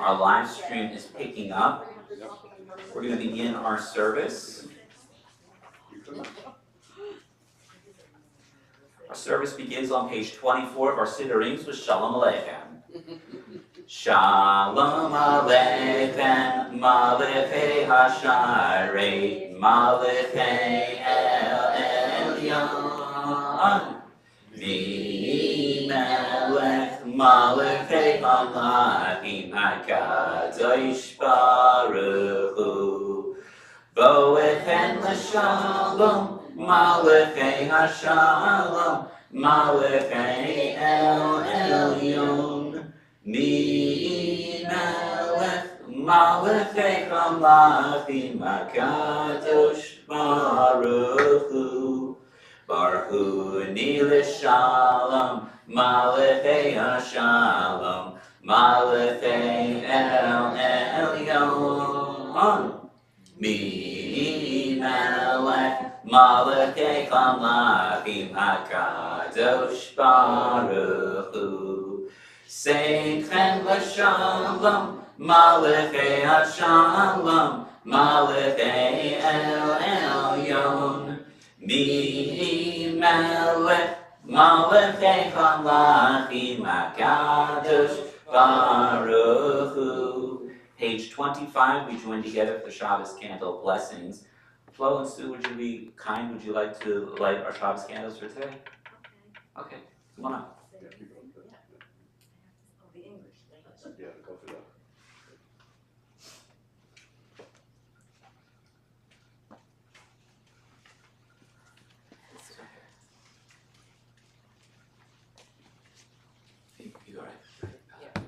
our live stream is picking up. We're going to begin our service. Our service begins on page 24 of our Siddurim with Shalom Aleichem. Shalom Aleichem, Malachei Hasharei, Malachei El Elyon. Melech Malachei Malachim HaKadosh Baruch Hu. Boechem l'shalom, Malachei Hashalom, Malachei El Elyon. Melech Malachei Malachim HaKadosh Baruch Hu. Baruch Hu Ni L'Shalom, Malachei Hashalom, Malachei El Elyon. Melech Malachei Malachim HaKadosh Baruch Hu. Seichem L'Shalom, Malachei Hashalom, Malachei El Elyon. Melech Malachei Malachim HaKadosh Baruch Hu. Page 25, we join together for the Shabbos candle blessings. Flo and Sue, would you be kind? Would you like to light our Shabbos candles for today? Okay, come on up. Yeah, go for that. You all right?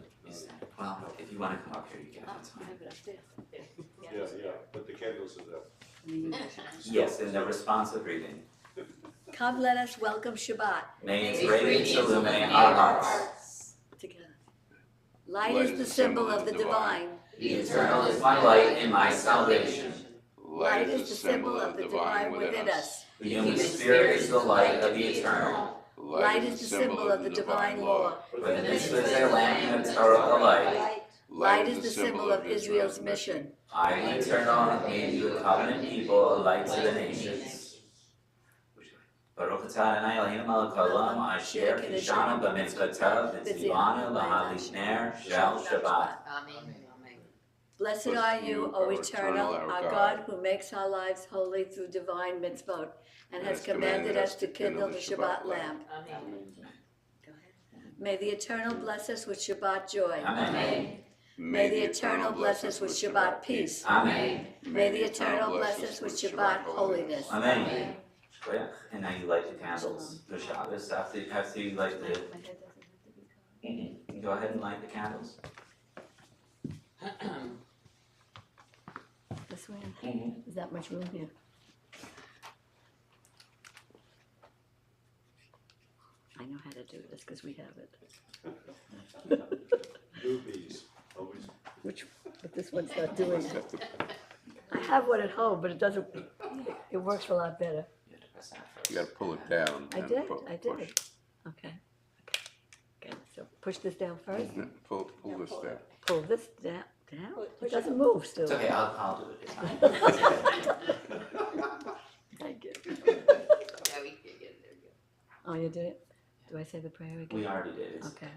Well, if you want to come up here, you can, that's fine. Yeah, but the candles are there. Yes, in the responsive reading. Come, let us welcome Shabbat May its radiance illuminate our hearts. together. Light is the symbol of the divine. The eternal is my light and my salvation. Light is the symbol of the divine within us. The human spirit is the light of the eternal. Light is the symbol of the divine law. For the mitzvah is a lamp and the Torah a light. Light is the symbol of Israel's mission. I, the eternal, have made you a covenant people, a light to the nations. Baruch atah Adonai Eloheinu melech haolam, asher kiddushanu b'mitzvotav, v'tzivanu lahadlik ner shel Shabbat. Blessed are you, O Eternal, our God, who makes our lives holy through divine mitzvot, and has commanded us to kindle the Shabbat lamp. May the Eternal bless us with Shabbat joy. Amen. May the Eternal bless us with Shabbat peace. Amen. May the Eternal bless us with Shabbat holiness. Amen. And now you light the candles for Shabbos. After you light the... Go ahead and light the candles. This way? Is that much room here? I know how to do this because we have it. Newbies, always. But this one's not doing it. I have one at home, but it doesn't, it works a lot better. You gotta pull it down. I and did. push. Okay. Okay, so push this down first. Pull this down. Pull this down. It doesn't move still. It's okay, I'll do it. It's fine. Thank you. Oh, you did it? Do I say the prayer again? We already did it. Okay.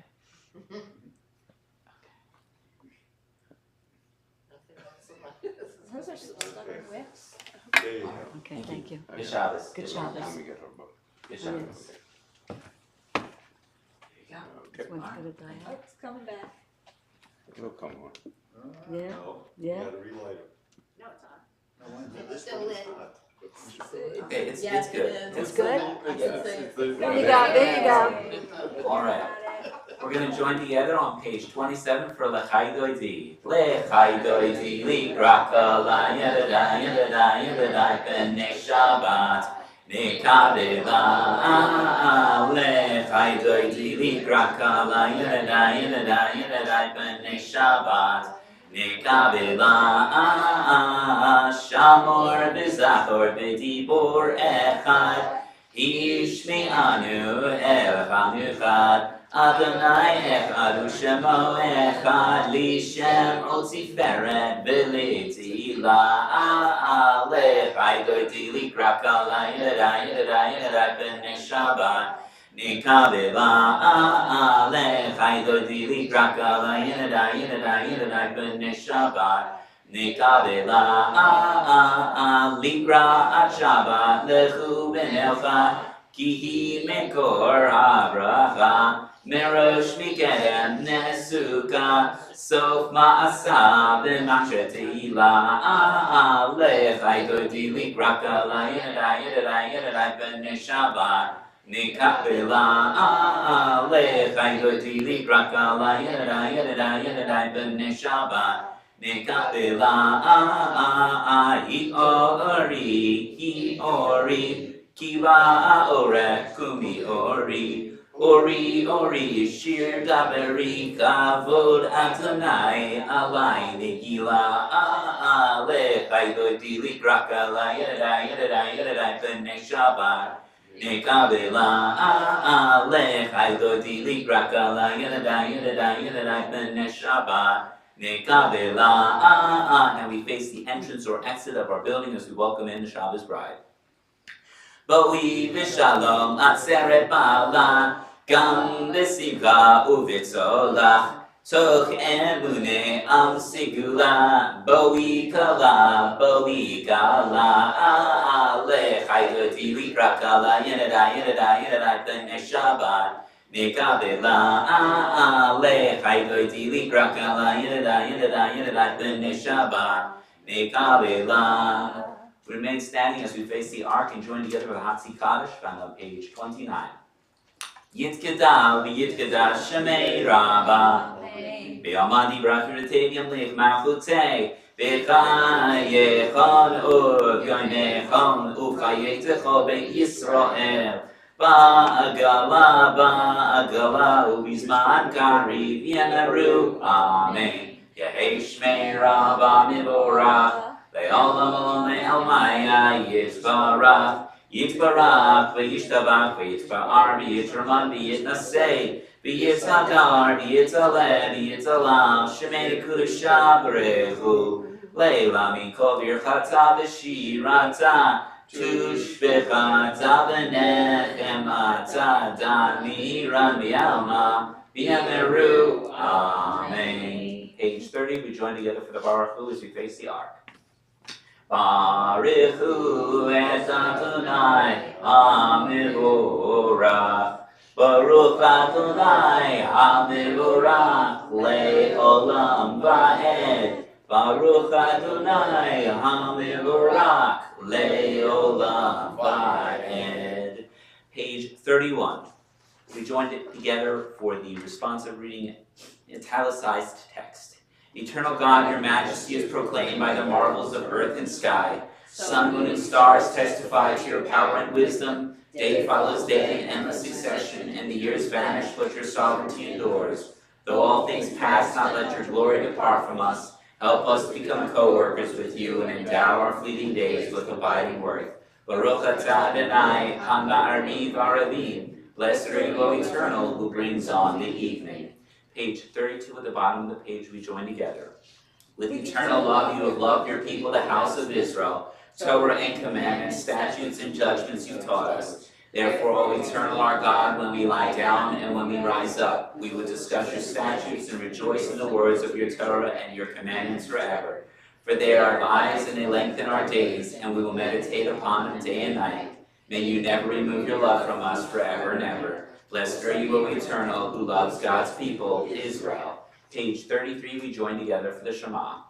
There you go. Okay, thank you. Good Shabbos. Good Shabbos. Let me get her book. Good Shabbos. There you go. This one's gonna die out. It's coming back. It'll come on. Yeah? No, Yeah? you gotta relight it. No, it's on. This still one is lit. not. Okay, it's Yes, good. it is. It's good? Yes. There you go, there you go. All right. We're going to join together on page 27 for Lechai Doidi. Lechai Doidi, Likraka, La Yedadai, Yedadai, Yedadai, B'nei Shabbat, Nikabela, Lechai Doidi, Likraka, La Yedadai, Yedadai, Yedadai, B'nei Shabbat, Nikabela, Shamor, V'zachor, V'dibur Echad, Ishmi'anu, Echad, Adonai echad u'shemo echad lishem otziferet v'letila alechai goiti likrak alai yedai b'nei Shabbat nikavela alechai goiti likrak alai yedai b'nei Shabbat nikavela likra at Shabbat lechu b'nelcha kihi mekor habracha Merosh Mikedem Nesuka Sof Ma'asa B'Machshet Te'ila Alechai Godi Likraka Yedai B'nei Shabbat Nikapela Alechai Godi Likraka Yedai B'nei Shabbat Nikapela Hi-ori Kiva Orech Kumi Ori Ori, Shir Daveri, Kavod Adonai, Alai Nigila, Alechai Godili Graka, Yedai B'nei Shabbat, Nekabela, Alechai Godili Graka, Yedai B'nei Shabbat, Nekabela, and we face the entrance or exit of our building as we welcome in the Shabbos bride. Boi v'shalom atzeret ba'ala Gam b'simcha u'v'tzolach Toch emune al sigula Boi kala Alechai goti likraka Yedai b'nei Shabbat Nikabela Alechai goti likraka Yedai b'nei Shabbat Nikabela. Remain standing as we face the ark and join together with Hatzi Kaddish, found on page 29. Yitkadal v'yitkadash Shemei Rabba Be'amadi b'rachiratevim lich ma'chutei Be'chayechon u'yoynechon u'chayetecho be'Yisrael Ba'agala u'bizman kariv yemeru Amen Yehei Shmei Rabba mivorach Le'olam olam le'almaya yitbarach v'yishtabach v'yitba'ar v'yitraman v'yitnasei v'yitzadar v'yitzaleh v'yitzalam shemei kudusha b'rechu le'la mikol v'yirchata v'shirata tushbechata v'nechemata dan miran v'yalma v'yemeru Amen. Page 30, we join together for the Baruch Hu as we face the ark. Baruchu et Adonai HaMivorach Baruch Adonai HaMivorach Le'olam va'ed Baruch Adonai HaMivorach Le'olam va'ed. Page 31. We joined it together for the responsive reading italicized text. Eternal God, your majesty is proclaimed by the marvels of earth and sky. Sun, moon, and stars testify to your power and wisdom. Day follows day in endless succession, and the years vanish, but your sovereignty endures. Though all things pass, not let your glory depart from us. Help us to become co-workers with you and endow our fleeting days with abiding worth. Baruch atah Adonai, Ha'ma'ariv Aravim. Blessed are you, O Eternal, who brings on the evening. Page 32 at the bottom of the page, we join together. With eternal love, you have loved your people, the house of Israel. Torah and commandments, statutes and judgments you've taught us. Therefore, O eternal our God, when we lie down and when we rise up, we will discuss your statutes and rejoice in the words of your Torah and your commandments forever. For they are lives and they lengthen our days, and we will meditate upon them day and night. May you never remove your love from us forever and ever. Blessed are you, O Eternal, who loves God's people, Israel. Page 33, we join together for the Shema.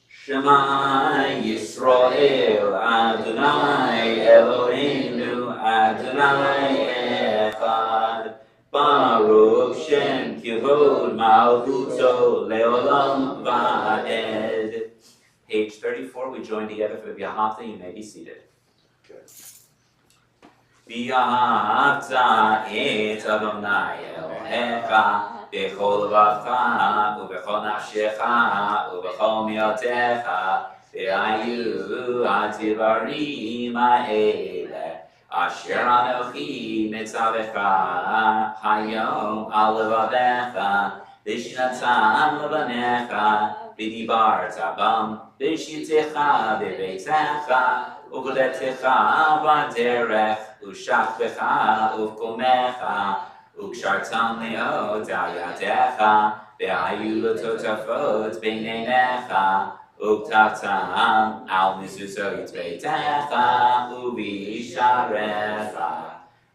Shema Yisrael, Adonai Eloheinu, Adonai Echad. Baruch Shem Kivod Malchuto Leolam Va'ed. Page 34, we join together for the V'ahavta. You may be seated. V'ahavta et Adonai Elohecha b'chol levacha u'b'chol nafshecha u'b'chol miyotecha v'ayu ha'divarim ha'eleh Asher Anochi Mitzavecha Hayom Al Levavecha V'shinatam Levanecha V'dibarta Bam V'shitecha V'beitecha U'goletecha B'derech U'shachvecha U'vkomecha U'kshartam Le'od Al Yadecha V'hayu L'totafot B'neinecha Uktaftam al mizuzot beitecha ubisharecha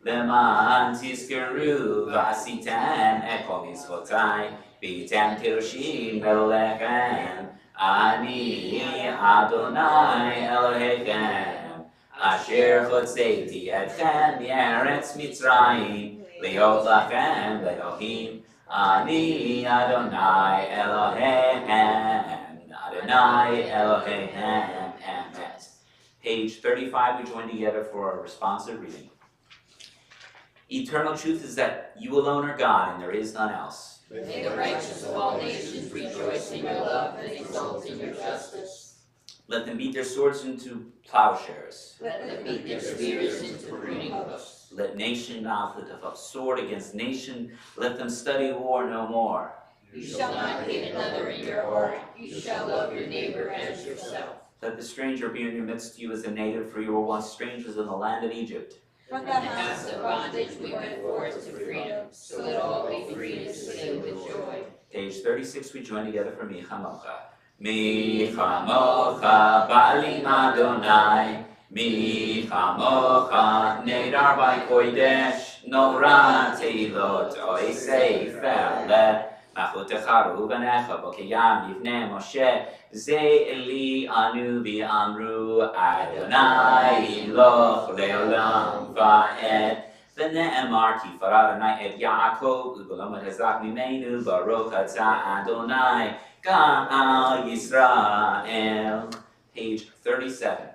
leman tizkeru v'asitem ekol mitzvotai v'item kirushim elechem ani Adonai Elohechem asher chotzeiti etchem yeretz Mitzrayim liot lachem le'ohim ani Adonai Elohechem Adonai Elohim Amet. Page 35, we join together for a responsive reading. Eternal truth is that you alone are God and there is none else. May the righteous of all nations rejoice in your love and exult in your justice. Let them beat their swords into plowshares. Let them beat their spears into pruning hooks. Let nation not lift up sword against nation. Let them study war no more. You shall not hate another in your heart. You shall love your neighbor as yourself. Let the stranger be in your midst to you as a native, for you were once strangers in the land of Egypt. From the house of bondage we went forth to freedom, so let all be free to sing with joy. Page 36, we join together for Mi Chamocha. Mi Chamocha Ba'alim Adonai, Mi Chamocha Nedar by Kodesh, Nora Teilot Oisei Ferle. Machutecha Ruvanecha Bokeyam Yivne Moshe Ze Eli Anu V'Amru Adonai Iloch Leolam Va'ed V'ne'emar Ki Farad Adonai Et Yaakov U'Golom Hazak Mimenu Baruch Atah Adonai Ga'al Yisrael. Page 37.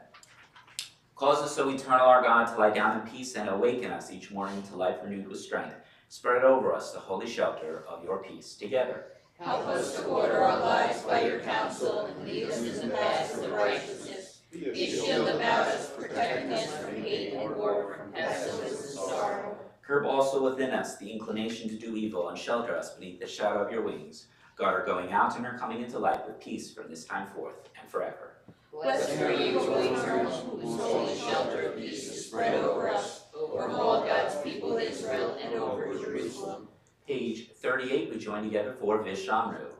Cause us, O eternal our God, to lie down in peace and awaken us each morning to life renewed with strength. Spread over us the holy shelter of your peace. Together. Help us to order our lives by your counsel and lead us in the paths of righteousness. Be a shield about us, protecting us from hate and war, from pestilence and sorrow. Curb also within us the inclination to do evil and shelter us beneath the shadow of your wings. Guard our going out and our coming into life with peace from this time forth and forever. Blessed are you, O Eternal, whose holy shelter of peace is spread over us, over all God's people Israel, and over Jerusalem. Page 38, we join together for Vishamru.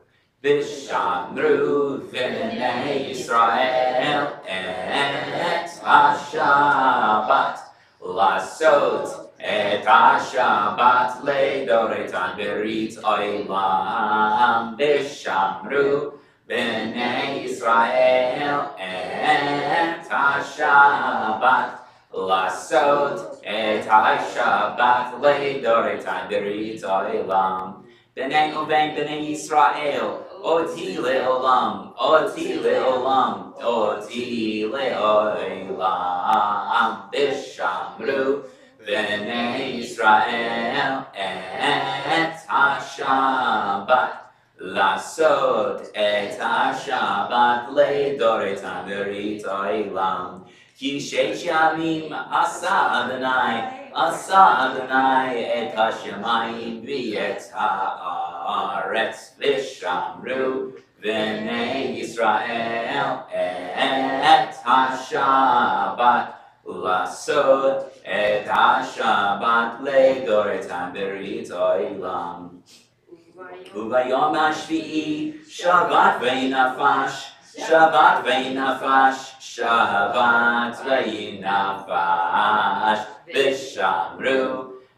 Vishamru v'nei Yisrael et ha-Shabbat lasot et ha-Shabbat ledoretan berit olam. Vishamru v'nei Yisrael et ha-Shabbat lasot et ha-Shabbat ledoretan berit olam. B'nei u'ben b'nei Yisrael oti le'olam, oti le'olam, oti le'olam. Vishamru v'nei Yisrael et ha-Shabbat lasot et ha-Shabbat ledoretan berit olam. Ki sheish yamim asa Adonai et ha-shamayim v'et ha'aretz. Vishamru v'nei Yisrael et ha-Shabbat lasot et ha-Shabbat ledoretan berit olam. Uvayom hashvi'i Shabbat v'inafash, Shabbat v'inafash, Shabbat v'inafash. Vishamru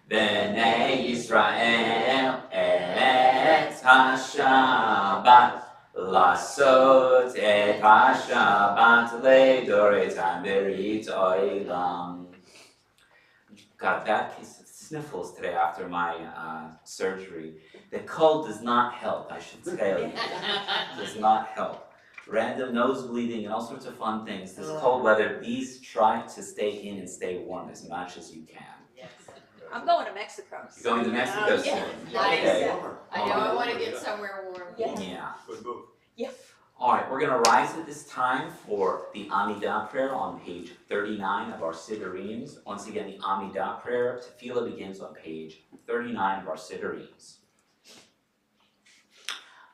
v'nei Yisrael et ha-Shabbat lasot et ha-Shabbat ledoretan berit olam. Got bad case of sniffles today after my surgery. The cold does not help, I should tell you. Does not help. Random nose bleeding and all sorts of fun things. This cold weather, these try to stay in and stay warm as much as you can. I'm going to Mexico. You're going to Mexico soon? Nice. Okay. I know I want to get somewhere warm. Yeah. Yeah. Good move. Yeah. All right, we're going to rise at this time for the Amidah prayer on page 39 of our Siddurees. Once again, the Amidah prayer, tefillah, begins on page 39 of our Siddurees.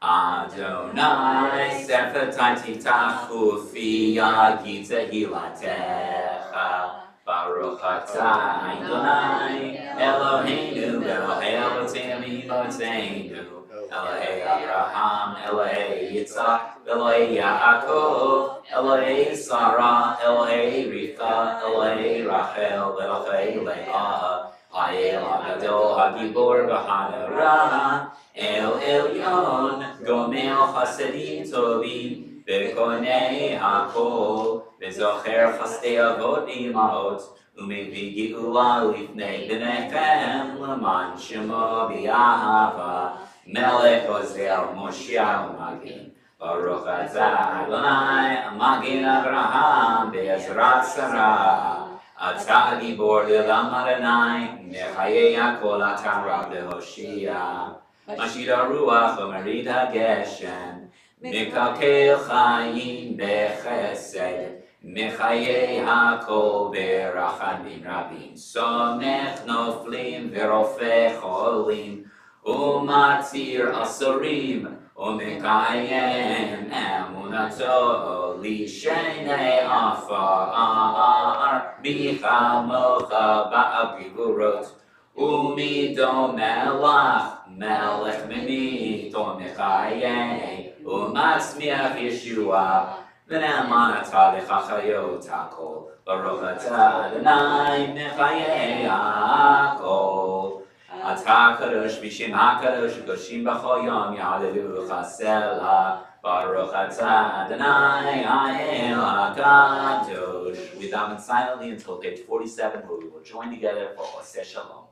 Adonai, Sefer Titach Ufi Yagid Zehilatecha. Baruch atah Adonai, Eloheinu, Elohei Avotenu, Imotenu, Elohei Abraham, Elohei Yitzhak, Elohei Yaakov, Elohei Sarah, Elohei Rivka, Elohei Rachel, Elohei Leah, Ha'el HaGadol, HaGibor, v'Hanara, El Elyon, Gomel Chasedim Tovim, V'konei HaKol, V'zocher Chasdei Avot Imaot, U'mevii Geula Lifnei B'nechem, L'man Shemo B'Yahava, Melech Ozel Moshiach Magin, Baruch Atah Adonai, Magin Abraham, Be'ezrat Sarah, Atah Gibor Le'olam Adonai, Mechayei HaKol Atah Rab Le'Hoshia, Mashir HaRuach U'merid HaGeshem, Mekalkel Chaim Bechesed, Mechayei HaKol Berachamim Rabim, Somech Noflim V'rofeh Cholim, Umatzir Asorim, Umekayem Emunato, Lishenei Afar, Bichamocha Ba'abiburot, Umidom Melach, Melech Memito Mechayei, Umatzmiach Yeshua, V'ne'amanatah L'chachayot HaKol, Baruch atah Adonai Mechayei HaKol. Atah Kadosh B'Shem HaKadosh Koshim B'chol Yom Ya'alelucha Selah, Baruch atah Adonai Ha'el HaKadosh. We daven silently until page 47, where we will join together for Oseh Shalom.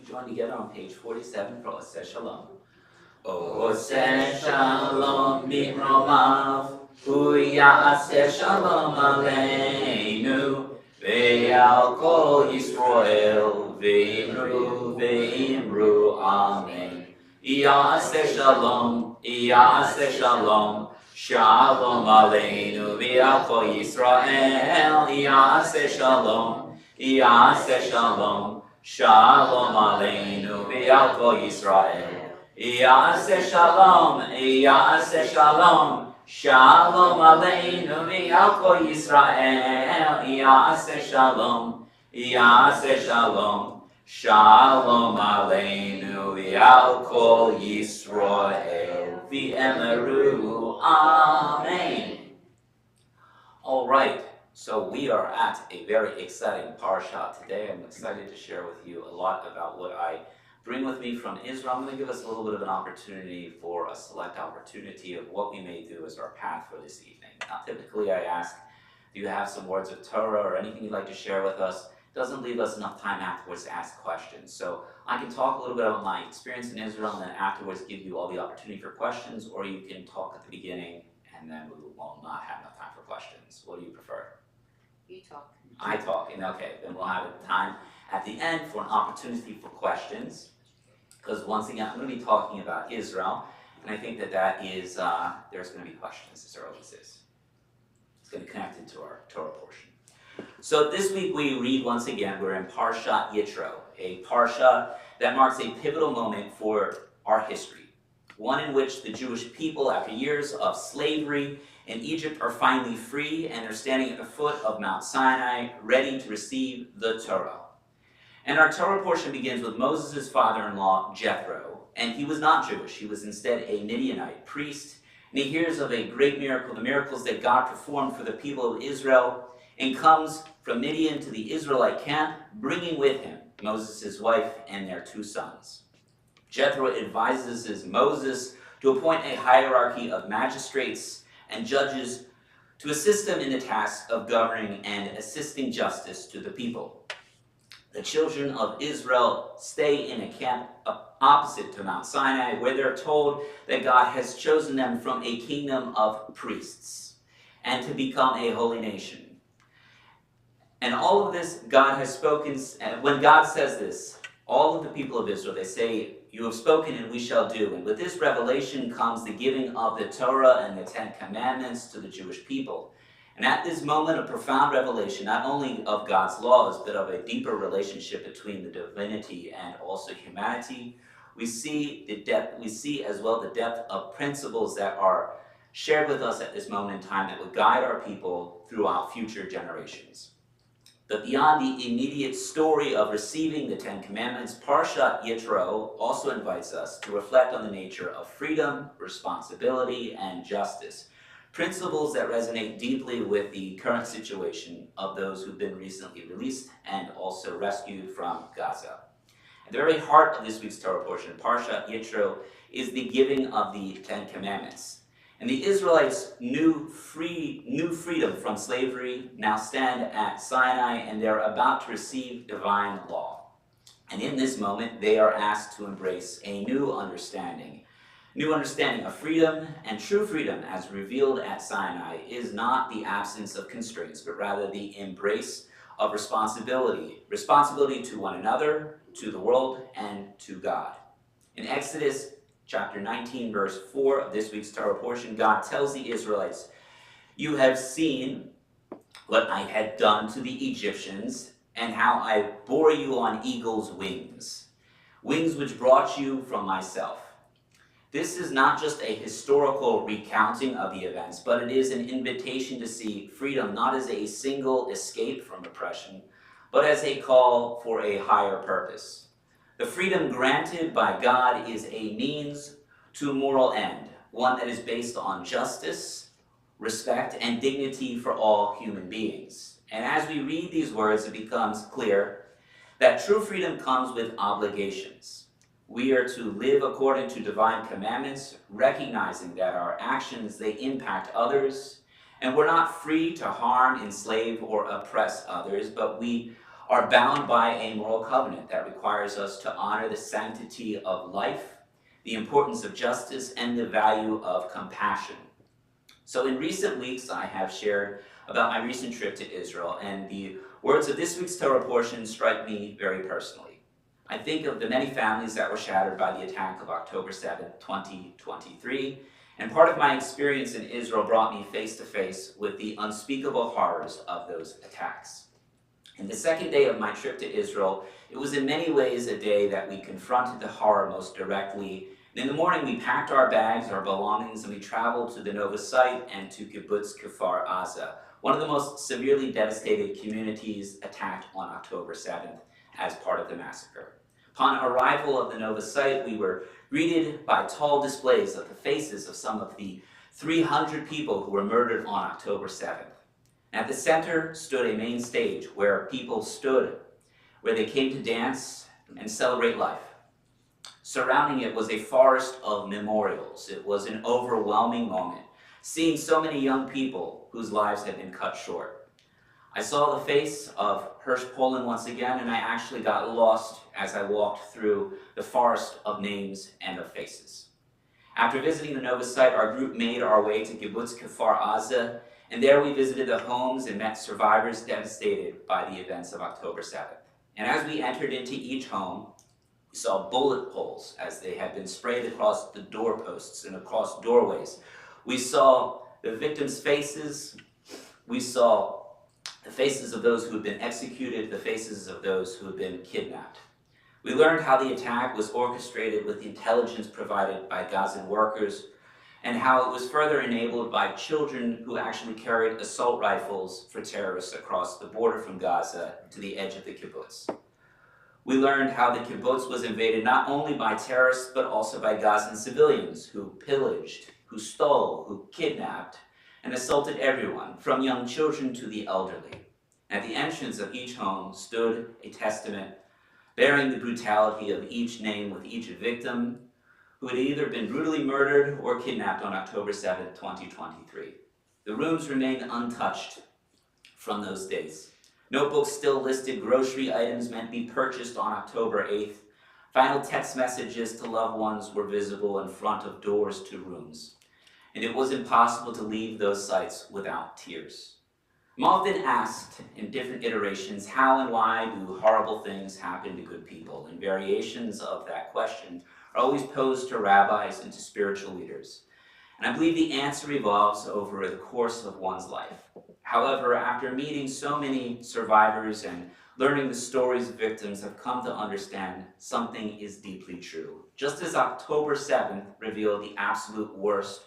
Join together on page 47 for Oseh Shalom. Oseh Shalom Bimromav, Hu Ya'aseh Shalom Aleinu, Ve'al Kol Yisrael, Ve'imru Amen. Ya'aseh Shalom, Ya'aseh Shalom, Shalom Aleinu, Ve'al Kol Yisrael, Ya'aseh Shalom, Ya'aseh Shalom, Shalom Aleinu, V'al Kol Yisrael, Ya'aseh shalom, Ya'aseh shalom, Shalom aleinu v'al kol Yisrael, Ya'aseh shalom, Ya'aseh shalom, Shalom aleinu v'al kol Yisrael, v'emeru, Amen. All right, so we are at a very exciting parsha today. I'm excited to share with you a lot about what I bring with me from Israel. I'm going to give us a little bit of an opportunity for a select opportunity of what we may do as our path for this evening. Now, typically I ask, do you have some words of Torah or anything you'd like to share with us? It doesn't leave us enough time afterwards to ask questions. So I can talk a little bit about my experience in Israel and then afterwards give you all the opportunity for questions, or you can talk at the beginning and then we will not have enough time for questions. What do you prefer? You talk. I talk, and okay, then we'll have time at the end for an opportunity for questions. Because once again, I'm going to be talking about Israel, and I think that is, there's going to be questions, as there always is. It's going to connect into our Torah portion. So this week we read once again, we're in Parshat Yitro, a Parsha that marks a pivotal moment for our history. One in which the Jewish people, after years of slavery in Egypt, are finally free and are standing at the foot of Mount Sinai, ready to receive the Torah. And our Torah portion begins with Moses' father-in-law, Jethro. And he was not Jewish. He was instead a Midianite priest. And he hears of a great miracle, the miracles that God performed for the people of Israel, and comes from Midian to the Israelite camp, bringing with him Moses' wife and their 2 sons. Jethro advises Moses to appoint a hierarchy of magistrates and judges to assist them in the task of governing and assisting justice to the people. The children of Israel stay in a camp opposite to Mount Sinai, where they're told that God has chosen them from a kingdom of priests and to become a holy nation. And all of this God has spoken, when God says this, all of the people of Israel, they say, "You have spoken and we shall do." And with this revelation comes the giving of the Torah and the 10 Commandments to the Jewish people. And at this moment of profound revelation, not only of God's laws, but of a deeper relationship between the divinity and also humanity, we see as well the depth of principles that are shared with us at this moment in time that would guide our people throughout future generations. But beyond the immediate story of receiving the 10 Commandments, Parshat Yitro also invites us to reflect on the nature of freedom, responsibility, and justice. Principles that resonate deeply with the current situation of those who've been recently released and also rescued from Gaza. At the very heart of this week's Torah portion, Parshat Yitro, is the giving of the 10 Commandments. And the Israelites' new freedom from slavery now stand at Sinai, and they're about to receive divine law. And in this moment, they are asked to embrace a new understanding of freedom. And true freedom, as revealed at Sinai, is not the absence of constraints, but rather the embrace of responsibility to one another, to the world, and to God. In Exodus chapter 19, verse 4 of this week's Torah portion, God tells the Israelites, "You have seen what I had done to the Egyptians, and how I bore you on eagle's wings which brought you from myself." This is not just a historical recounting of the events, but it is an invitation to see freedom not as a single escape from oppression, but as a call for a higher purpose. The freedom granted by God is a means to a moral end, one that is based on justice, respect, and dignity for all human beings. And as we read these words, it becomes clear that true freedom comes with obligations. We are to live according to divine commandments, recognizing that our actions, they impact others, and we're not free to harm, enslave, or oppress others, but we are bound by a moral covenant that requires us to honor the sanctity of life, the importance of justice, and the value of compassion. So in recent weeks, I have shared about my recent trip to Israel, and the words of this week's Torah portion strike me very personally. I think of the many families that were shattered by the attack of October 7th, 2023, and part of my experience in Israel brought me face to face with the unspeakable horrors of those attacks. In the second day of my trip to Israel, it was in many ways a day that we confronted the horror most directly, In the morning, we packed our bags, our belongings, and we traveled to the Nova site and to Kibbutz Kfar Aza, one of the most severely devastated communities attacked on October 7th as part of the massacre. Upon arrival of the Nova site, we were greeted by tall displays of the faces of some of the 300 people who were murdered on October 7th. At the center stood a main stage where people stood, where they came to dance and celebrate life. Surrounding it was a forest of memorials. It was an overwhelming moment, seeing so many young people whose lives had been cut short. I saw the face of Hirsch Poland once again, and I actually got lost as I walked through the forest of names and of faces. After visiting the Nova site, our group made our way to Kibbutz Kfar Aza, and there we visited the homes and met survivors devastated by the events of October 7th. And as we entered into each home, we saw bullet holes as they had been sprayed across the doorposts and across doorways. We saw the victims' faces. We saw the faces of those who had been executed, the faces of those who had been kidnapped. We learned how the attack was orchestrated with the intelligence provided by Gazan workers, and how it was further enabled by children who actually carried assault rifles for terrorists across the border from Gaza to the edge of the kibbutz. We learned how the kibbutz was invaded not only by terrorists, but also by Gazan civilians who pillaged, who stole, who kidnapped, and assaulted everyone, from young children to the elderly. At the entrance of each home stood a testament bearing the brutality of each name with each victim who had either been brutally murdered or kidnapped on October 7, 2023. The rooms remained untouched from those days. Notebooks still listed grocery items meant to be purchased on October 8th. Final text messages to loved ones were visible in front of doors to rooms. And it was impossible to leave those sites without tears. I'm often asked in different iterations, how and why do horrible things happen to good people? And variations of that question are always posed to rabbis and to spiritual leaders. And I believe the answer revolves over the course of one's life. However, after meeting so many survivors and learning the stories of victims, I've come to understand something is deeply true. Just as October 7th revealed the absolute worst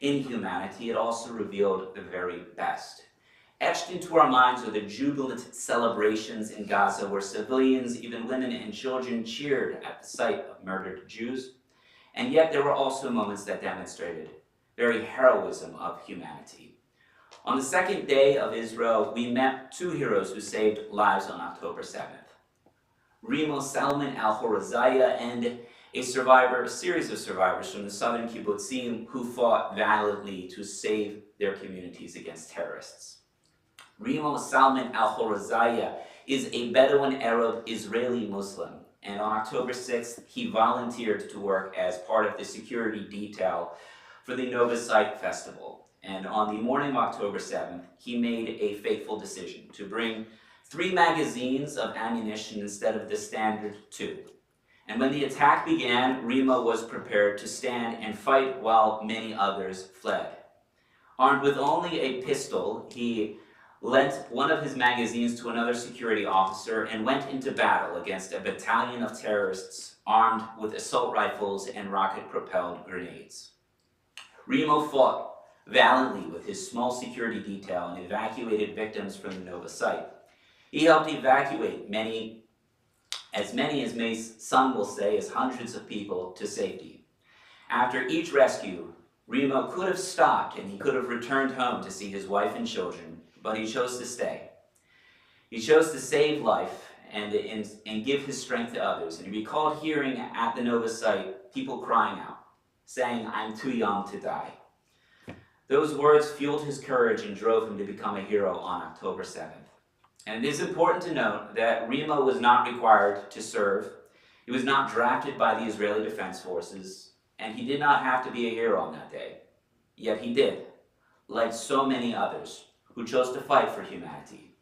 in humanity, it also revealed the very best. Etched into our minds are the jubilant celebrations in Gaza where civilians, even women and children, cheered at the sight of murdered Jews. And yet there were also moments that demonstrated very heroism of humanity. On the second day of Israel, we met two heroes who saved lives on October 7th. Rimo Salman al-Horazaya and a series of survivors from the southern kibbutzim who fought valiantly to save their communities against terrorists. Rimo Salman al-Horazaya is a Bedouin Arab Israeli Muslim, and on October 6th, he volunteered to work as part of the security detail for the Nova Site Festival. And on the morning of October 7th, he made a fateful decision to bring 3 magazines of ammunition instead of the standard 2. And when the attack began, Rimo was prepared to stand and fight while many others fled. Armed with only a pistol, he lent one of his magazines to another security officer and went into battle against a battalion of terrorists armed with assault rifles and rocket-propelled grenades. Rimo fought valiantly with his small security detail and evacuated victims from the Nova site. He helped evacuate as many some will say as hundreds of people to safety. After each rescue, Rimo could have stopped and he could have returned home to see his wife and children, but he chose to stay. He chose to save life and give his strength to others. And he recalled hearing at the Nova site people crying out, saying, "I'm too young to die." Those words fueled his courage and drove him to become a hero on October 7th. And it is important to note that Rimo was not required to serve. He was not drafted by the Israeli Defense Forces, and he did not have to be a hero on that day. Yet he did, like so many others who chose to fight for humanity.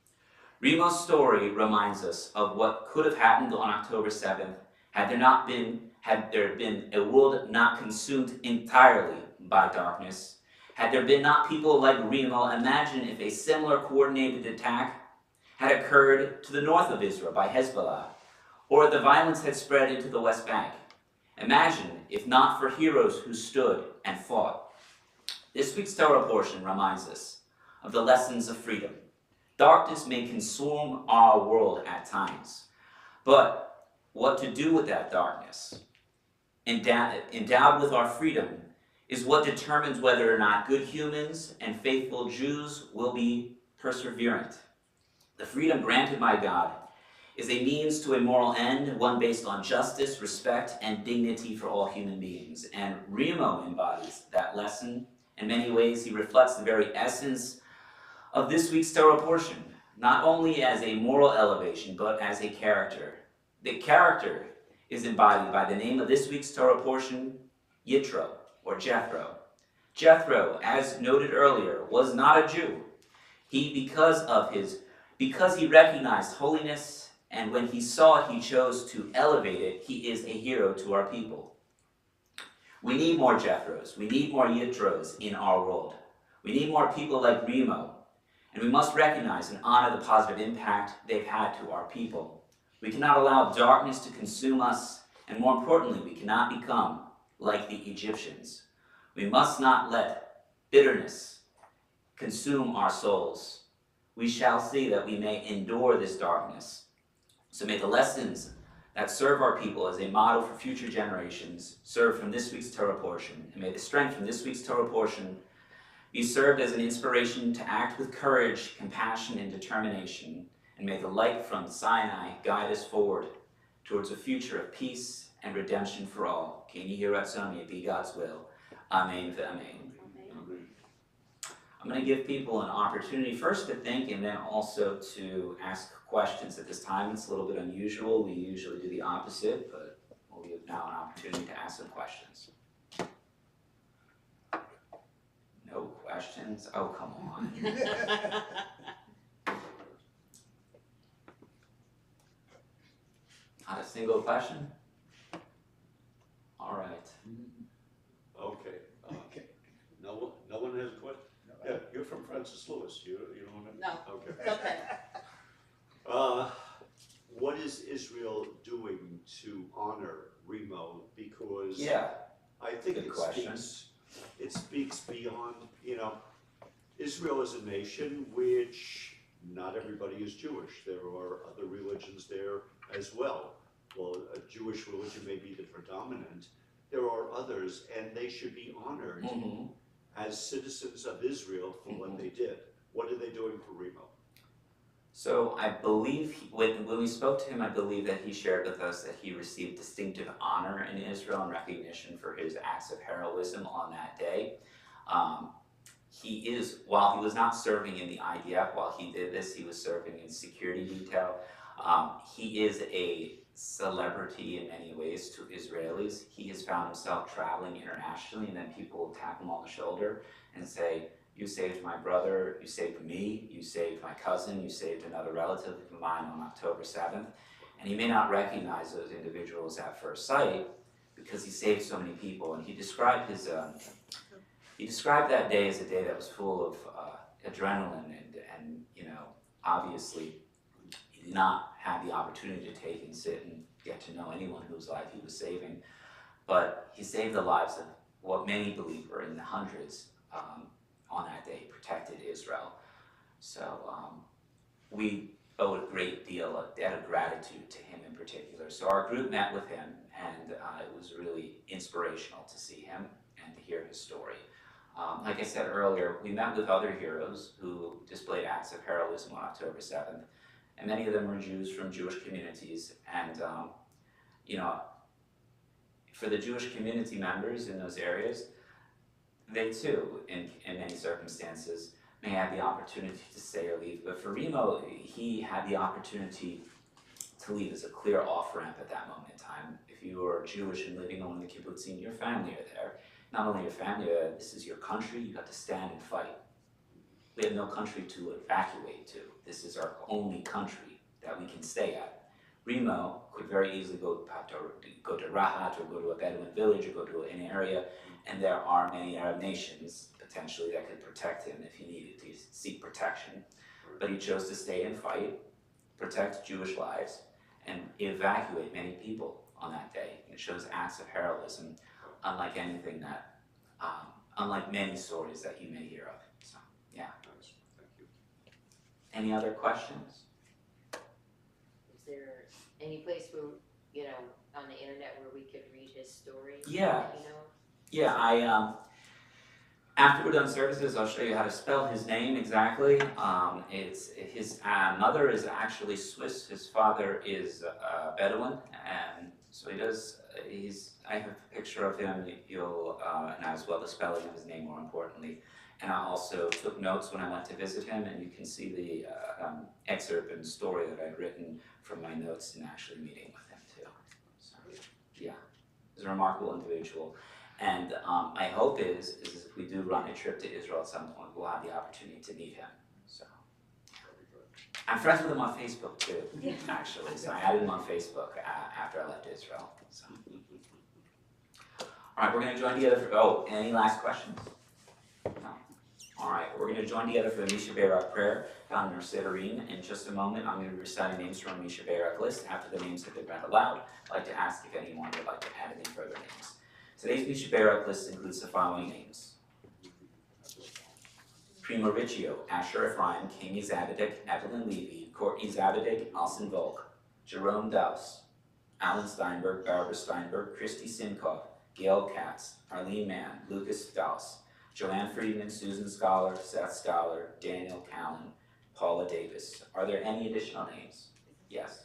Rimo's story reminds us of what could have happened on October 7th had there been a world not consumed entirely by darkness. Had there been not people like Rimo, imagine if a similar coordinated attack had occurred to the north of Israel by Hezbollah, or the violence had spread into the West Bank. Imagine if not for heroes who stood and fought. This week's Torah portion reminds us of the lessons of freedom. Darkness may consume our world at times, but what to do with that darkness, endowed with our freedom, is what determines whether or not good humans and faithful Jews will be perseverant. The freedom granted by God is a means to a moral end, one based on justice, respect, and dignity for all human beings. And Remo embodies that lesson. In many ways, he reflects the very essence of this week's Torah portion, not only as a moral elevation, but as a character. The character is embodied by the name of this week's Torah portion, Yitro, or Jethro. Jethro, as noted earlier, was not a Jew. Because he recognized holiness, and when he saw it, he chose to elevate it, he is a hero to our people. We need more Jethros. We need more Yitros in our world. We need more people like Remo, and we must recognize and honor the positive impact they've had to our people. We cannot allow darkness to consume us, and more importantly, we cannot become like the Egyptians. We must not let bitterness consume our souls. We shall see that we may endure this darkness. So may the lessons that serve our people as a model for future generations serve from this week's Torah portion, and may the strength from this week's Torah portion be served as an inspiration to act with courage, compassion, and determination, and may the light from Sinai guide us forward towards a future of peace and redemption for all. Can you hear Ratzon? May it be God's will. Amen v'amen. I'm going to give people an opportunity first to think and then also to ask questions at this time. It's a little bit unusual. We usually do the opposite, but we'll give now an opportunity to ask some questions. No questions? Oh, come on. Not a single question? All right. Okay. No one has a question? Yeah, you're from Francis Lewis, you don't want to? No, Okay. it's okay. What is Israel doing to honor Remo? Because Yeah. I think Good it question. speaks beyond, Israel is a nation which not everybody is Jewish. There are other religions there as well. Well, a Jewish religion may be the predominant. There are others, and they should be honored as citizens of Israel for what they did. What are they doing for Remo? So I believe when we spoke to him, I believe that he shared with us that he received distinctive honor in Israel and recognition for his acts of heroism on that day. While he was not serving in the IDF, while he did this, he was serving in security detail. He is a celebrity in many ways to Israelis. He has found himself traveling internationally, and then people will tap him on the shoulder and say, "You saved my brother, you saved me, you saved my cousin, you saved another relative of mine on October 7th. And he may not recognize those individuals at first sight because he saved so many people. And he described that day as a day that was full of adrenaline and obviously he did not have the opportunity to take and sit and get to know anyone whose life he was saving. But he saved the lives of what many believe were in the hundreds on that day, protected Israel. So we owe a great deal of debt of gratitude to him in particular. So our group met with him, and it was really inspirational to see him and to hear his story. Like I said earlier, we met with other heroes who displayed acts of heroism on October 7th, and many of them were Jews from Jewish communities. And for the Jewish community members in those areas, they too, in many circumstances, may have the opportunity to stay or leave. But for Remo, he had the opportunity to leave as a clear off-ramp at that moment in time. If you are Jewish and living on the kibbutzim, your family are there. Not only your family, this is your country, you have to stand and fight. We have no country to evacuate to. This is our only country that we can stay at. Remo could very easily go to Rahat, or go to a Bedouin village, or go to an area, and there are many Arab nations potentially that could protect him if he needed to seek protection. But he chose to stay and fight, protect Jewish lives, and evacuate many people on that day. It shows acts of heroism. unlike anything that, unlike many stories that you may hear of. So, yeah. Nice. Thank you. Any other questions? Is there any place where, you know, on the internet where we could read his story? Yeah. You know? Yeah, after we're done services, I'll show you how to spell his name exactly. It's his mother is actually Swiss. His father is Bedouin, and so I have a picture of him. You'll and as well the spelling of his name, more importantly. And I also took notes when I went to visit him, and you can see the excerpt and story that I'd written from my notes in actually meeting with him too. So, yeah, he's a remarkable individual. And my hope is if we do run a trip to Israel at some point, we'll have the opportunity to meet him. So I'm friends with him on Facebook too, actually. So I added him on Facebook after I left Israel. So. All right, we're going to join together for, any last questions? No. All right, we're going to join together for the Misha Barak prayer found in our Siddurim. In just a moment, I'm going to be reciting names from our Misha Barak list. After the names have been read aloud, I'd like to ask if anyone would like to add any further names. Today's Misha Barak list includes the following names. Primo Riccio, Asher Ephraim, Kami Zabadek, Evelyn Levy, Courtney Zabadek, Alson Volk, Jerome Douse, Alan Steinberg, Barbara Steinberg, Christy Sinkoff, Gail Katz, Arlene Mann, Lucas Douse, Joanne Friedman, Susan Scholar, Seth Scholar, Daniel Callan, Paula Davis. Are there any additional names? Yes.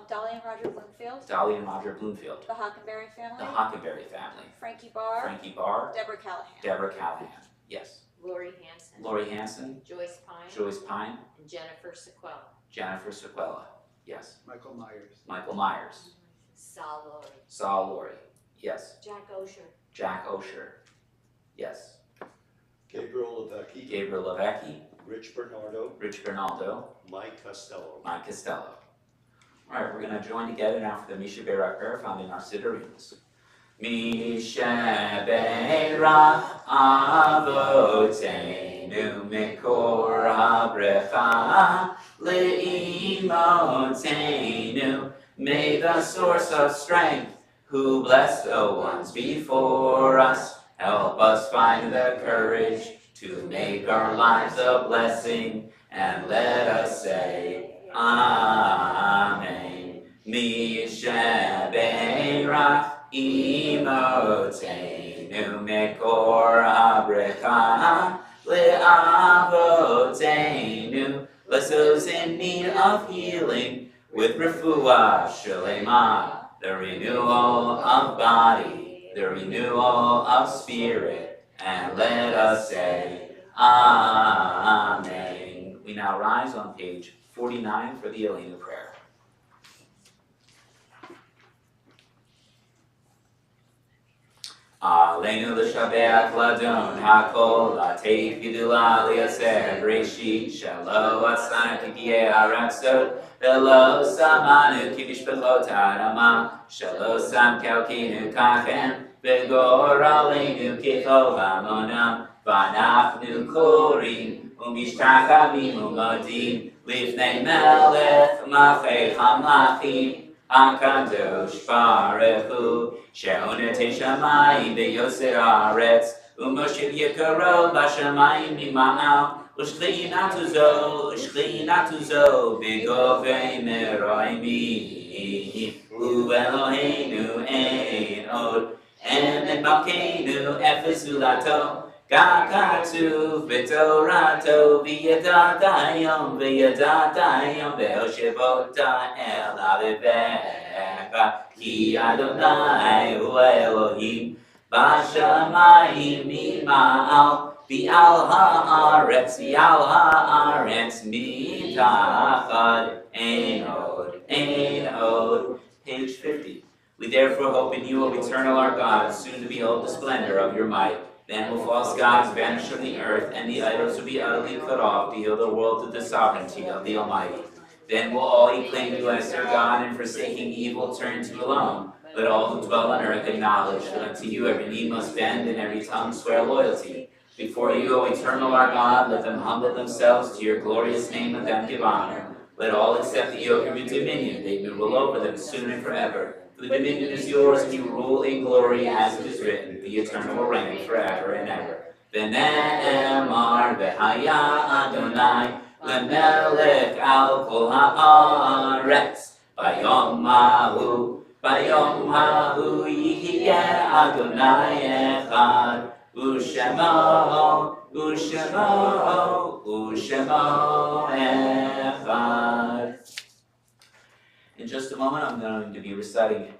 Dolly and Roger Bloomfield, Dolly and Roger Bloomfield, the Hockenberry family, the Hockenberry family, Frankie Barr, Frankie Barr, Deborah Callahan. Deborah Callahan. Yes. Lori Hanson. Lori Hanson, Joyce Pine. Joyce Pine, And Jennifer Sequella. Jennifer Sequella. Yes. Michael Myers. Michael Myers, Sal Lori. Saul Lori. Yes. Jack Osher. Jack Osher. Yes. Gabriel Levesque, Gabriel Levesque, Rich Bernardo, Rich Bernaldo, Mike Costello. Mike Costello. All right, we're going to join together now for the Misha Barak prayer found in our Siddurim. Misha Barak Avotenu Mikor HaBrecha Le'imotenu. May the source of strength, who blessed the ones before us, help us find the courage to make our lives a blessing, and let us say, Amen. Misha Barak Imotenu Mekor HaBrecha Le'avotenu. Bless those in need of healing with refuah shalema, the renewal of body, the renewal of spirit, and let us say, Amen. We now rise on page 49 for the Elena prayer. Aleinu l'shabeach ladon hakol lateif gidula liaseh breshit shelo asai kikiye aratzot velo samanu kimishpechot adama shelo sam kalkinu kachen v'gor aleinu kichol hamonam v'anachnu korim umishtachavim umodim lifnei melech machei hamlachim HaKadosh Baruch Hu she'onetei shamayim beyoser haaretz u'moshiv yekaro b'shamayim mima'al u'shchinatu zo b'govei meroimim u'Eloheinu ein od emet malkeinu efes zulato Gad katuv b'torato v'yadata yom ve'oshevota el avivecha ki Adonai hu Elohim b'shamayim mima'al v'al ha'aretz mitachad ein od. Page 50. We therefore hope in you, O eternal our God, soon to behold the splendor of your might. Then will false gods vanish from the earth, and the idols will be utterly cut off to yield the world to the sovereignty of the Almighty. Then will all who claim you as their God and forsaking evil turn to you alone. Let all who dwell on earth acknowledge that unto you every knee must bend and every tongue swear loyalty. Before you, O eternal our God, let them humble themselves to your glorious name, let them give honor. Let all accept the yoke of your dominion, they may rule over them soon and forever. For the dominion is yours, and you rule in glory as it is written, the eternal will reign forever and ever. V'ne'emar v'haya Adonai lemelech al kol haaretz. Bayom ha'u yihyeh Adonai echad. U'shemo echad. In just a moment, I'm going to be reciting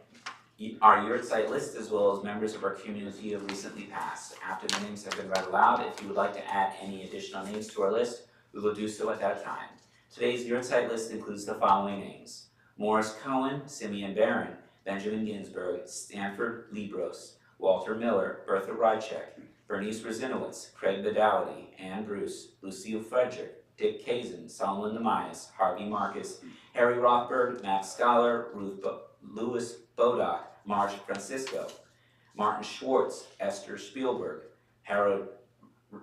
our yahrzeit list as well as members of our community who have recently passed. After the names have been read aloud, if you would like to add any additional names to our list, we will do so at that time. Today's yahrzeit list includes the following names: Morris Cohen, Simeon Barron, Benjamin Ginsburg, Stanford Libros, Walter Miller, Bertha Rychek, Bernice Razinowitz, Craig Badality, Ann Bruce, Lucille Frederick, Dick Kazin, Solomon Namias, Harvey Marcus, Harry Rothberg, Max Scholar, Louis Bodock, Marge Francisco, Martin Schwartz, Esther Spielberg, Harold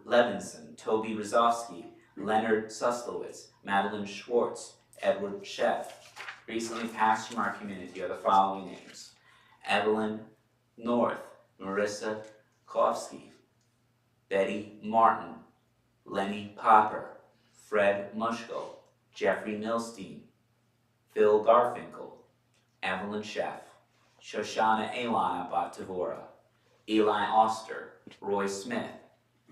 Levinson, Toby Rozovsky, Leonard Suslowitz, Madeline Schwartz, Edward Sheff. Recently passed from our community are the following names: Evelyn North, Marissa Kofsky, Betty Martin, Lenny Popper, Fred Mushko, Jeffrey Milstein, Phil Garfinkel, Evelyn Sheff, Shoshana Elana Bat-Tavora, Eli Oster, Roy Smith,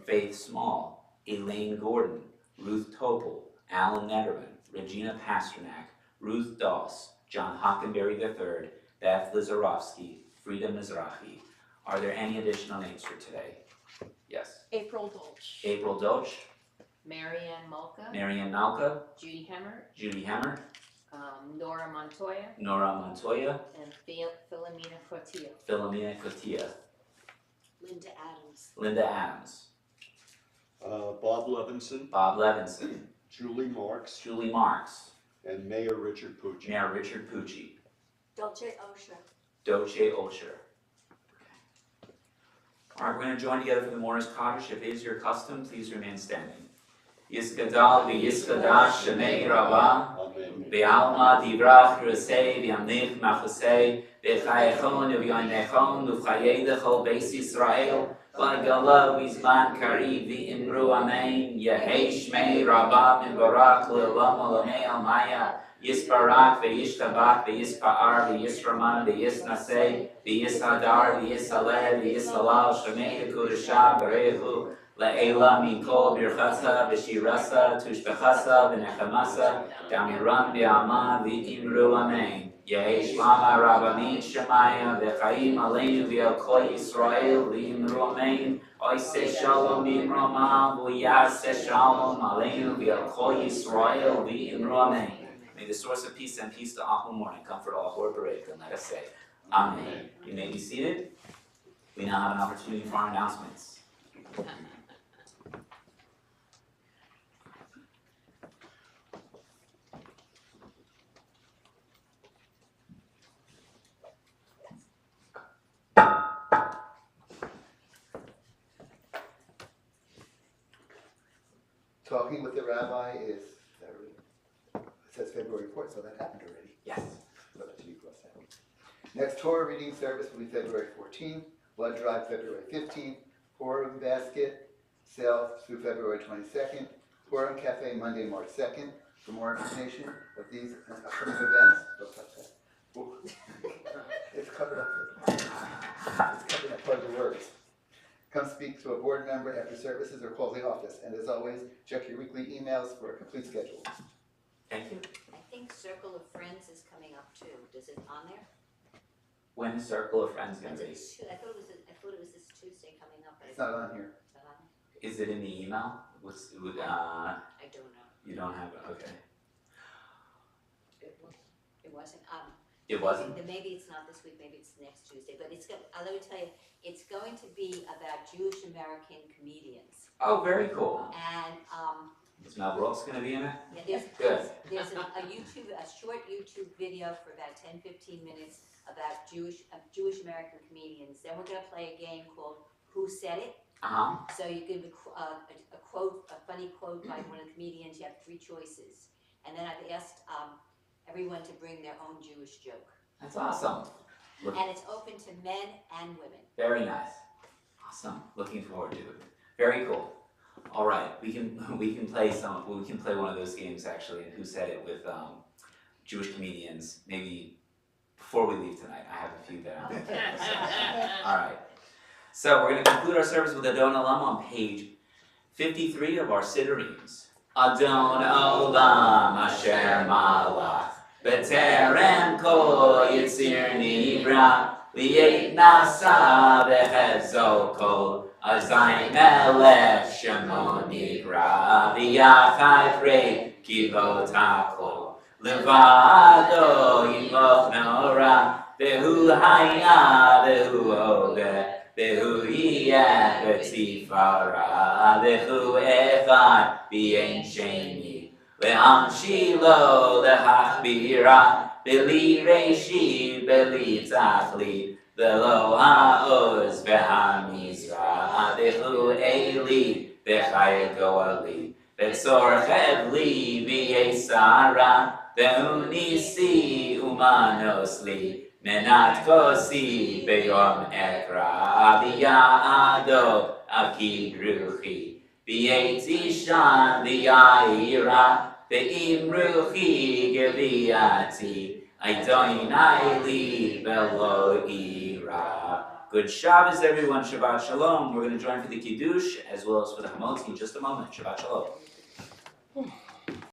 Faith Small, Elaine Gordon, Ruth Topol, Alan Netterman, Regina Pasternak, Ruth Doss, John Hockenberry III, Beth Lizarovsky, Frida Mizrahi. Are there any additional names for today? Yes. April Dolch. April Dolch, Marianne Malka, Marianne Malka, Judy Hemmer, Judy Hemmer, Nora Montoya, Nora Montoya, and Philomena Cortia. Philomena Cotia, Linda Adams. Linda Adams, Bob Levinson, Bob Levinson, Julie Marks, Julie Marks, and Mayor Richard Pucci. Mayor Richard Pucci, Dolce Osher. Doce Osher. All right, we're going to join together for the Morris Kaddish. If it is your custom, please remain standing. Yisgadal v'yiskadash shemei rabah, Amen. v'alma divrach rasei v'yamnich machusei, v'chayechon v'yoynechon v'chayei dechol beis Yisrael, v'agala v'izman kariv v'imru amen, yehei shmei rabah mibarak l'olam olamei almaya, Yisbarak v'yishtabach v'yispa'ar v'yisraman v'yisnasei v'yishadar v'yisaleh v'yisalal shemei ha'kudashah b'reichu la'ela mikol birchasa v'shirasa tushbechasa v'nechamasa damiran v'ama v'imru amen. Yehi shlama rabbamin shemaya v'chaim aleinu v'al kol Yisrael v'imru amen. Oiseh shalom v'imroma v'yaseh shalom aleinu v'al kol Yisrael v'imru amen. May the source of peace and peace to all who mourn and comfort all who are bereaved, and let us say, Amen. You may be seated. We now have an opportunity for our announcements. Talking with the rabbi is it says February 4th, so that happened already. Yes. So that should be crossed out. Next Torah reading service will be February 14th, blood drive February 15th, Purim basket sale through February 22nd, Purim Cafe Monday, March 2nd. For more information of these upcoming events, don't touch that. Ooh. It's covered up. It's covered up part of the words. Come speak to a board member after services or call the office. And as always, check your weekly emails for a complete schedule. Thank you. I think Circle of Friends is coming up too. Does it on there? When is Circle of Friends going to be? I thought it was this Tuesday coming up. But It's not on here. Is that on? Is it in the email? I don't know. You don't have it, okay. It wasn't. It wasn't? Maybe it's not this week. Maybe it's next Tuesday. But it's. Let me tell you, it's going to be about Jewish American comedians. Oh, very cool. And Is Mel Brooks going to be in it? yeah, Good. there's a short YouTube video for about 10-15 minutes about Jewish American comedians. Then we're going to play a game called Who Said It. Uh-huh. So you give a quote, a funny quote by one of the comedians. You have 3 choices, and then I've asked everyone to bring their own Jewish joke. That's awesome. Look- and it's open to men and women. Very nice. Awesome. Looking forward to it. Very cool. All right, we can play one of those games actually, and Who Said It with Jewish comedians. Maybe before we leave tonight. I have a few that I'm thinking of. All right. So we're going to conclude our service with Adon Olam on page 53 of our Siddurim. Adon Olam Asher Malach B'terem Kol Yitzir Nivra Li'et Nasa V'Hezo Kol Azay Melech Shemo Nivra V'Yachai Prei Kivot HaKol Levado Yimoch Nora Vehu Haya Vehu Ogeh Vehu Yeh V'Tifara Vehu Echad V'Yein Sheni Ve'am Shilo Lehachbira Beli Reishi Beli Tachli V'lo Ha'oz V'Hamizra Vehu Eli V'Chayet Goali V'Tzor Chevli V'Yesara Vehu Nisi Umanos Li Menat Kosi Beyom Ekra V'Ya'ado Aki Ruchi V'Yetzi Shan V'Ya'ira Ve'im Ruchi Geviati Aidonai Li V'Lo Ira. Good Shabbos, everyone. Shabbat Shalom. We're going to join for the Kiddush as well as for the Hamotzi in just a moment. Shabbat Shalom.